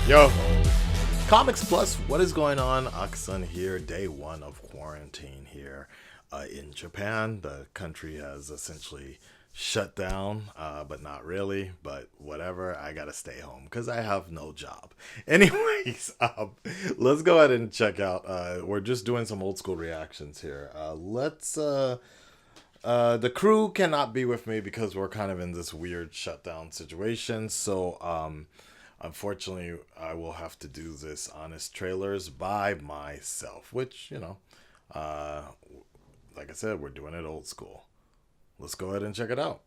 Yo, Comics Plus, what is going on? Akasan here, day one of quarantine here in Japan. The country has essentially shut down, but not really, but whatever. I gotta stay home because I have no job. Anyways, let's go ahead and check out. We're just doing some old school reactions here. The crew cannot be with me because we're kind of in this weird shutdown situation. So, unfortunately, I will have to do this honest trailers by myself, which, like I said, we're doing it old school. Let's go ahead and check it out.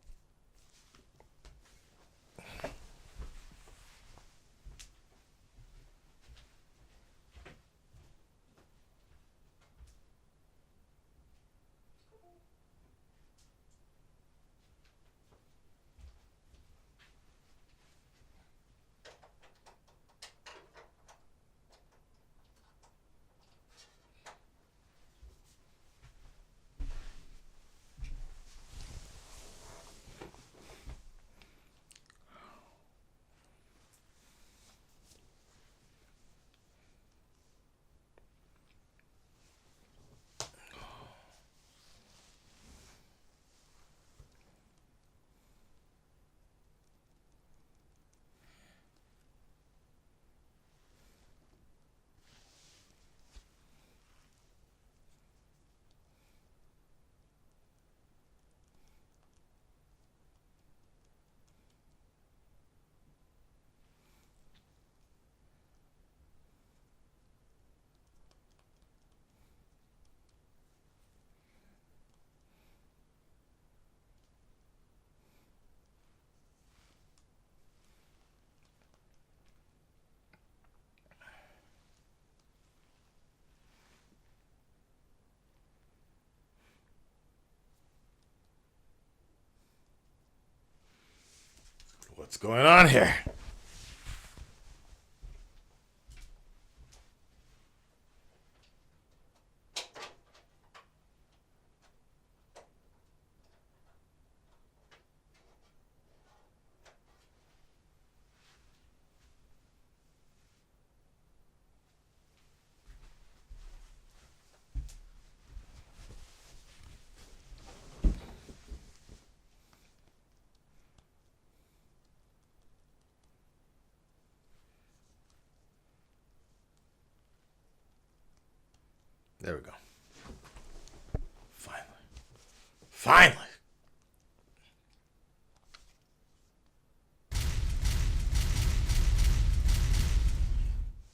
What's going on here? There we go. Finally. Finally!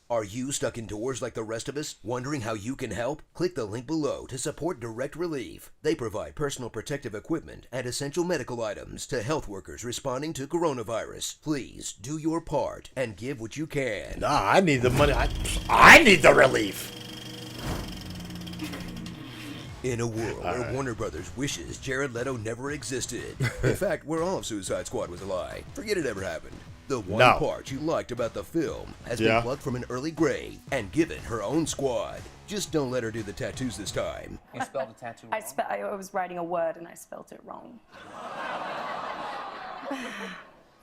Are you stuck indoors like the rest of us? Wondering how you can help? Click the link below to support Direct Relief. They provide personal protective equipment and essential medical items to health workers responding to coronavirus. Please do your part and give what you can. Nah, I need the money. I need the relief. In a world where Warner Brothers wishes Jared Leto never existed. In fact, where all of Suicide Squad was a lie. Forget it ever happened. The one part you liked about the film has been plucked from an early grave and given her own squad. Just don't let her do the tattoos this time. You spelled the tattoo wrong? I was writing a word and I spelt it wrong.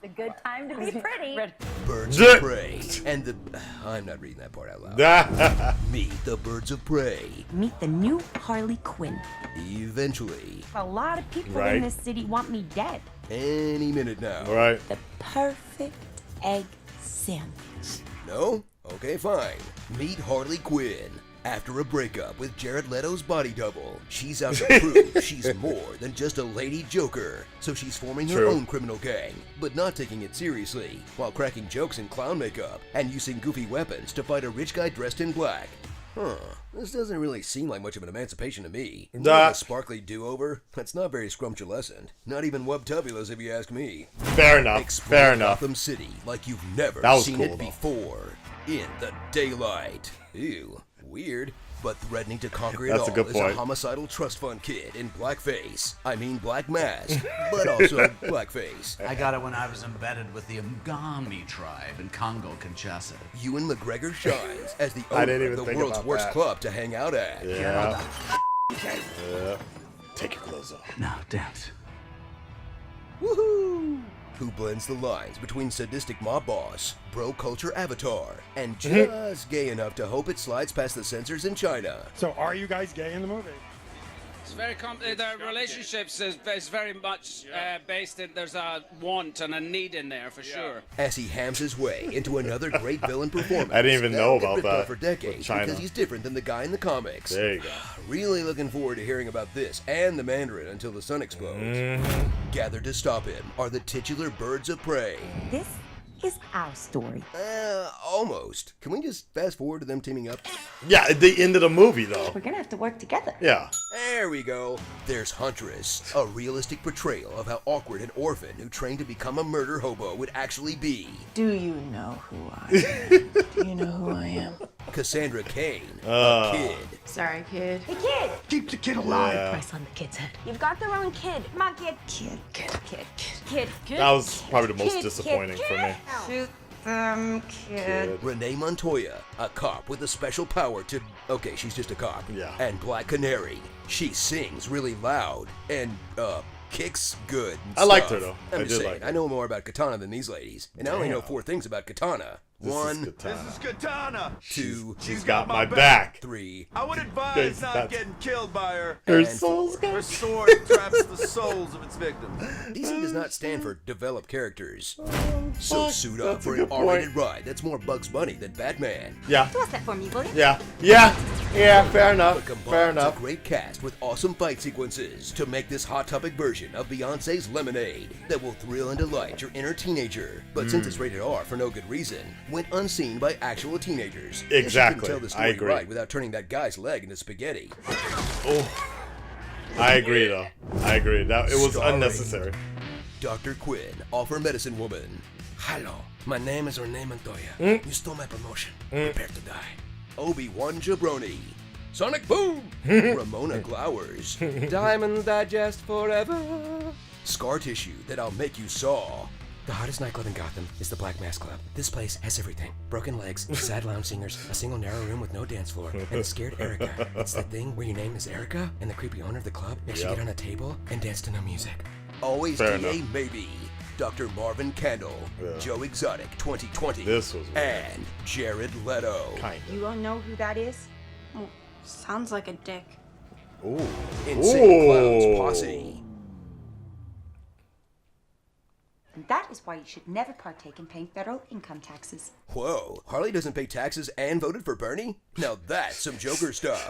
A good time to be pretty. Birds of Prey and the... I'm not reading that part out loud. Meet the Birds of Prey. Meet the new Harley Quinn. Eventually. A lot of people in this city want me dead. Any minute now. Right. The perfect egg sandwich. No? Okay, fine. Meet Harley Quinn. After a breakup with Jared Leto's body double, she's out to prove she's more than just a lady joker. So she's forming her own criminal gang, but not taking it seriously, while cracking jokes in clown makeup and using goofy weapons to fight a rich guy dressed in black. Huh, this doesn't really seem like much of an emancipation to me. A sparkly do-over? That's not very scrumptious-lescent. Not even wubtubulous if you ask me. Fair enough. Explore Fair enough. Gotham City like you've never seen cool, it before. In the daylight. Ew. Weird, but threatening to conquer it all is a homicidal trust fund kid in blackface. I mean black mask, but also blackface. I got it when I was embedded with the Ngami tribe in Congo-Kinshasa. Ewan McGregor shines as the owner of the world's worst club to hang out at. Yeah. Take your clothes off. No, dance. Woohoo! who blends the lines between sadistic mob boss, bro culture avatar, and just gay enough to hope it slides past the censors in China. So are you guys gay in the movie? It's very their relationships is very much based in there's a want and a need in there for sure. As he hams his way into another great villain performance. I didn't even know that'll about get ripped on that for decades with China. because he's different than the guy in the comics. There you go. Really looking forward to hearing about this and the Mandarin until the sun explodes. Gathered to stop him are the titular birds of prey. This is our story. Almost. Can we just fast forward to them teaming up? Yeah, at the end of the movie, though. We're gonna have to work together. Yeah. There we go. There's Huntress, a realistic portrayal of how awkward an orphan who trained to become a murder hobo would actually be. Do you know who I am? Do you know who I am? Cassandra Cain, a kid. Sorry, kid. Hey, kid! Keep the kid alive. Yeah. Price on the kid's head. You've got the wrong kid. Come on, kid. Kid. That was probably the most Kid, disappointing for me. Shoot them, kid. Renee Montoya, a cop with a special power to... Okay, she's just a cop. Yeah. And Black Canary. She sings really loud and, kicks good and I liked stuff. her, though. I'm I just did saying, like her. I know more about Katana than these ladies. And I only know Damn. 4 things about Katana. This is 1, Katana. Katana. 2, She's got my back. 3, I would advise Yes, not that's- getting killed by her. Her and soul's 4. Her got... sword traps the souls of its victims. DC does not stand for developed characters. So fuck, suit up that's a for an good point. R-rated ride that's more Bugs Bunny than Batman. Yeah. Toss that for me, will you? Yeah. Yeah. Yeah, fair enough. But combines Fair enough. a great cast with awesome fight sequences to make this Hot Topic version of Beyonce's Lemonade that will thrill and delight your inner teenager. But since it's rated R for no good reason, went unseen by actual teenagers. Guess you Exactly. couldn't tell the story I agree. right without turning that guy's leg into spaghetti. Oh. I agree, though. I agree. That it was Starring unnecessary. Dr. Quinn, Offer Medicine Woman. Hello, my name is Renee Montoya. You stole my promotion. Prepare to die. Obi-Wan Jabroni. Sonic Boom! Ramona Glowers. Diamond Digest forever. Scar Tissue that I'll make you saw. The hottest nightclub in Gotham is the Black Mass Club. This place has everything. Broken legs, sad lounge singers, a single narrow room with no dance floor, and a scared Erica. It's that thing where your name is Erica, and the creepy owner of the club makes you Yep. get on a table and dance to no music. Always Fair DA enough. Maybe. Dr. Marvin Candle. Yeah. Joe Exotic 2020. This was weird. And Jared Leto. Kind You don't know who that is? Sounds like a dick. of. Ooh. Insane Clowns Ooh. Posse. And that is why you should never partake in paying federal income taxes. Whoa, Harley doesn't pay taxes and voted for Bernie? Now that's some Joker stuff.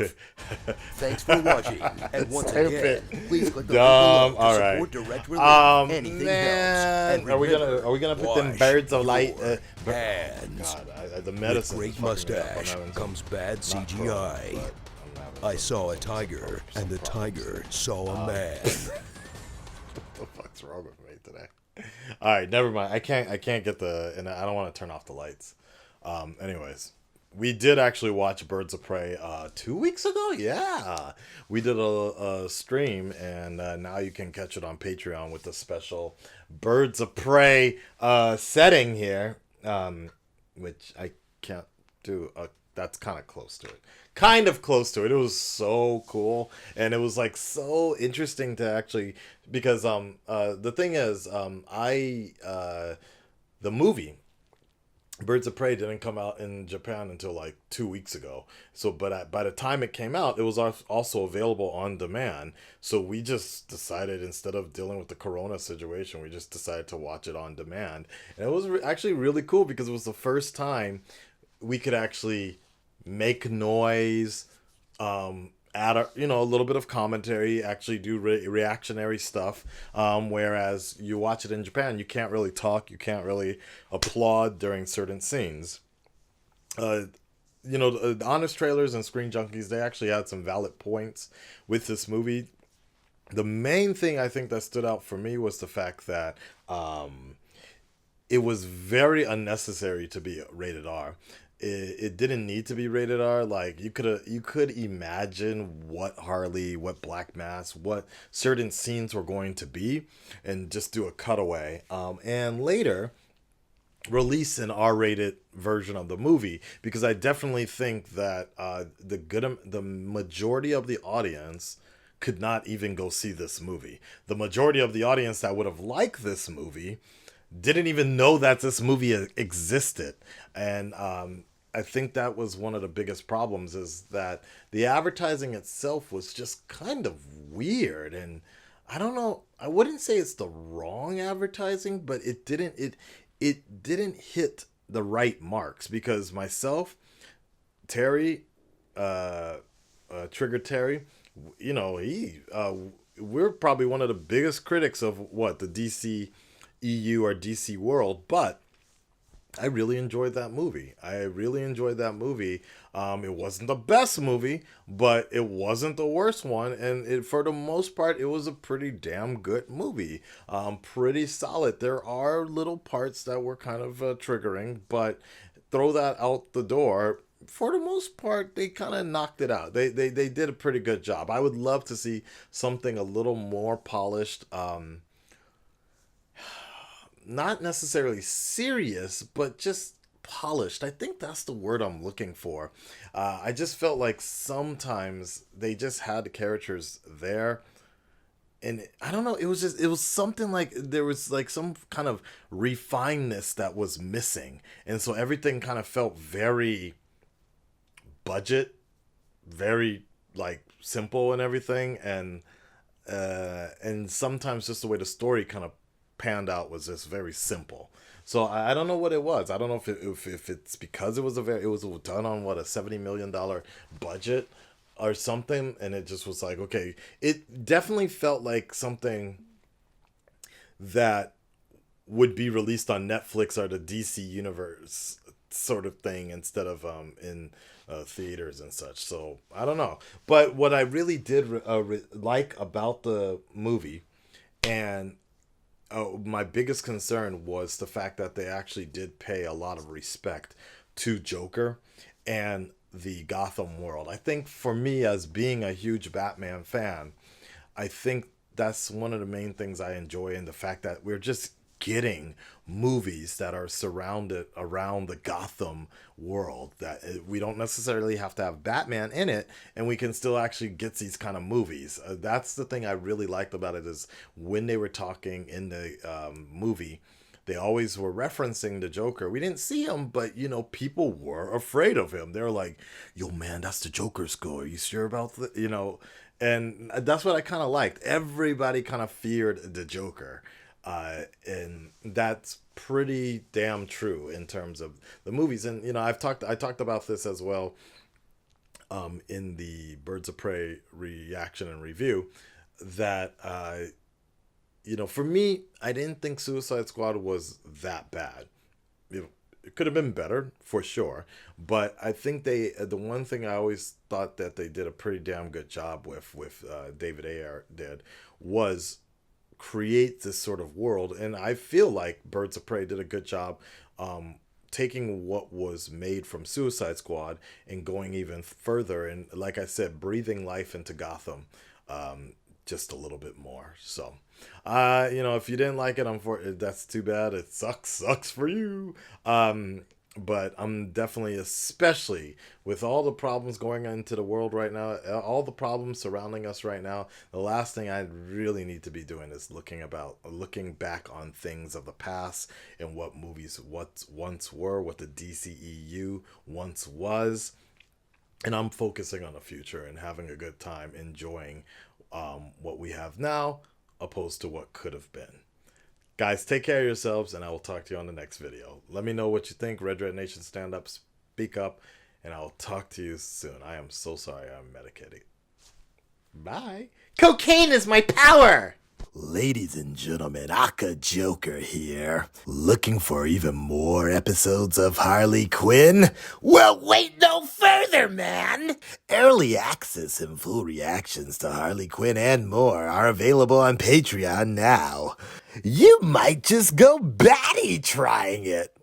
Thanks for watching. And once Stupid. again, please click the Dumb. link below to All support right. direct relief. Anything Man. helps. And Are we remember, gonna put them wash birds of light? your hands. God, the With medicine. great is fucking me up. I'm mustache having comes some- bad not CGI. problems, but I'm having I some- saw a tiger, and the tiger saw a man. What the fuck's wrong with me today? All right, never mind. I can't get and I don't want to turn off the lights. Anyways, we did actually watch Birds of Prey 2 weeks ago. Yeah, we did a stream, and now you can catch it on Patreon with the special Birds of Prey setting here, which I can't do. That's kind of close to it. Kind of close to it. It was so cool, and it was like so interesting to actually, because the thing is, the movie Birds of Prey didn't come out in Japan until like 2 weeks ago. So, but by the time it came out, it was also available on demand. So we just decided, instead of dealing with the Corona situation, we just decided to watch it on demand, and it was actually really cool because it was the first time we could actually make noise, add a little bit of commentary, actually do reactionary stuff, whereas you watch it in Japan, you can't really talk, you can't really applaud during certain scenes. The Honest Trailers and Screen Junkies, they actually had some valid points with this movie. The main thing I think that stood out for me was the fact that it was very unnecessary to be rated R. It didn't need to be rated R. Like, you could imagine what Harley, what Black Mass, what certain scenes were going to be, and just do a cutaway. And later release an R-rated version of the movie, because I definitely think that the majority of the audience could not even go see this movie. The majority of the audience that would have liked this movie didn't even know that this movie existed. And I think that was one of the biggest problems, is that the advertising itself was just kind of weird. And I don't know, I wouldn't say it's the wrong advertising, but it didn't hit the right marks, because myself, Terry, Trigger Terry, you know, we're probably one of the biggest critics of what the DC EU or DC world, but I really enjoyed that movie. It wasn't the best movie, but it wasn't the worst one, and for the most part, it was a pretty damn good movie. Pretty solid. There are little parts that were kind of triggering, but throw that out the door. For the most part, they kind of knocked it out. They did a pretty good job. I would love to see something a little more polished. Not necessarily serious, but just polished. I think that's the word I'm looking for. I just felt like sometimes they just had the characters there, and I don't know, it was something like there was like some kind of refinedness that was missing, and so everything kind of felt very budget, very like simple and everything, and sometimes just the way the story kind of panned out was just very simple. So I don't know what it was. I don't know if it's because it was done on what, a $70 million budget or something, and it just was like, okay, it definitely felt like something that would be released on Netflix or the DC universe sort of thing, instead of in theaters and such. So I don't know, but what I really did like about the movie, and my biggest concern, was the fact that they actually did pay a lot of respect to Joker and the Gotham world. I think for me, as being a huge Batman fan, I think that's one of the main things I enjoy, in the fact that we're just getting movies that are surrounded around the Gotham world, that we don't necessarily have to have Batman in it, and we can still actually get these kind of movies. That's the thing I really liked about it, is when they were talking in the movie, they always were referencing the Joker. We didn't see him, but, you know, people were afraid of him. They were like, yo, man, that's the Joker's go. Are you sure about that? You know, and that's what I kind of liked. Everybody kind of feared the Joker. And that's pretty damn true in terms of the movies. And, you know, I talked about this as well in the Birds of Prey reaction and review, that you know, for me, I didn't think Suicide Squad was that bad. It could have been better, for sure, but I think the one thing I always thought that they did a pretty damn good job with David Ayer did, was create this sort of world. And I feel like Birds of Prey did a good job taking what was made from Suicide Squad and going even further, and like I said, breathing life into Gotham just a little bit more. So you know, if you didn't like it, that's too bad. It sucks for you. But I'm definitely, especially with all the problems going into the world right now, all the problems surrounding us right now, the last thing I really need to be doing is looking back on things of the past and what movies once were, what the DCEU once was. And I'm focusing on the future and having a good time enjoying what we have now, opposed to what could have been. Guys, take care of yourselves, and I will talk to you on the next video. Let me know what you think. Red Nation, stand up, speak up, and I'll talk to you soon. I am so sorry I'm medicated. Bye. Cocaine is my power! Ladies and gentlemen, Aka Joker here. Looking for even more episodes of Harley Quinn? Well, wait no further, man! Early access and full reactions to Harley Quinn and more are available on Patreon now. You might just go batty trying it.